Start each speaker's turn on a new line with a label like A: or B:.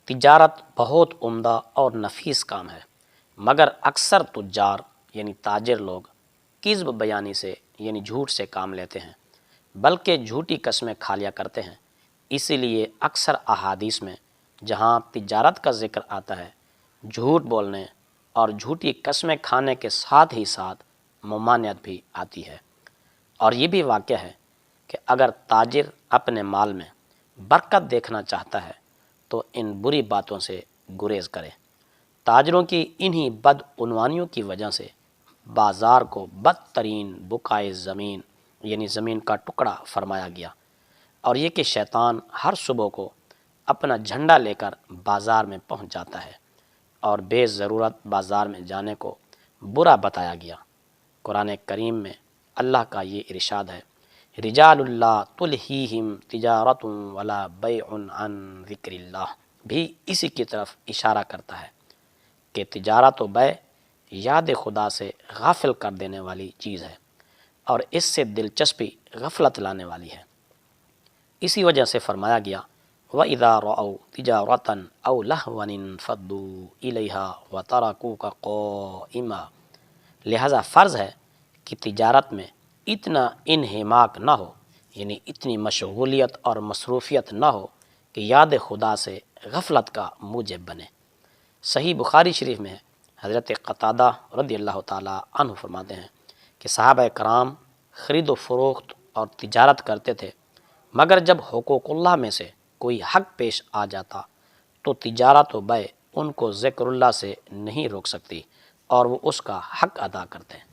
A: تجارت بہت عمدہ اور نفیس کام ہے، مگر اکثر تجار یعنی تاجر لوگ کذب بیانی سے یعنی جھوٹ سے کام لیتے ہیں، بلکہ جھوٹی قسمیں کھا لیا کرتے ہیں۔ اسی لیے اکثر احادیث میں جہاں تجارت کا ذکر آتا ہے، جھوٹ بولنے اور جھوٹی قسمیں کھانے کے ساتھ ہی ساتھ ممانعت بھی آتی ہے۔ اور یہ بھی واقع ہے کہ اگر تاجر اپنے مال میں برکت دیکھنا چاہتا ہے تو ان بری باتوں سے گریز کرے۔ تاجروں کی انہی بدعنوانیوں کی وجہ سے بازار کو بدترین بقعۂ زمین یعنی زمین کا ٹکڑا فرمایا گیا، اور یہ کہ شیطان ہر صبح کو اپنا جھنڈا لے کر بازار میں پہنچ جاتا ہے اور بے ضرورت بازار میں جانے کو برا بتایا گیا۔ قرآن کریم میں اللہ کا یہ ارشاد ہے، رجال اللہ تلہیہم تجارت ولا بیع عن ذکر اللہ، بھی اسی کی طرف اشارہ کرتا ہے کہ تجارت و بیع یاد خدا سے غافل کر دینے والی چیز ہے، اور اس سے دلچسپی غفلت لانے والی ہے۔ اسی وجہ سے فرمایا گیا وَإِذَا رَأَوْا تِجَارَةً أَوْ لَهْوًا انفضوا إِلَيْهَا وَتَرَكُوكَ قَائِمًا، لہذا فرض ہے کہ تجارت میں اتنا انہماک نہ ہو، یعنی اتنی مشغولیت اور مصروفیت نہ ہو کہ یاد خدا سے غفلت کا موجب بنے۔ صحیح بخاری شریف میں حضرت قتادہ رضی اللہ تعالیٰ عنہ فرماتے ہیں کہ صحابہ کرام خرید و فروخت اور تجارت کرتے تھے، مگر جب حقوق اللہ میں سے کوئی حق پیش آ جاتا تو تجارت و بیع ان کو ذکر اللہ سے نہیں روک سکتی اور وہ اس کا حق ادا کرتے ہیں۔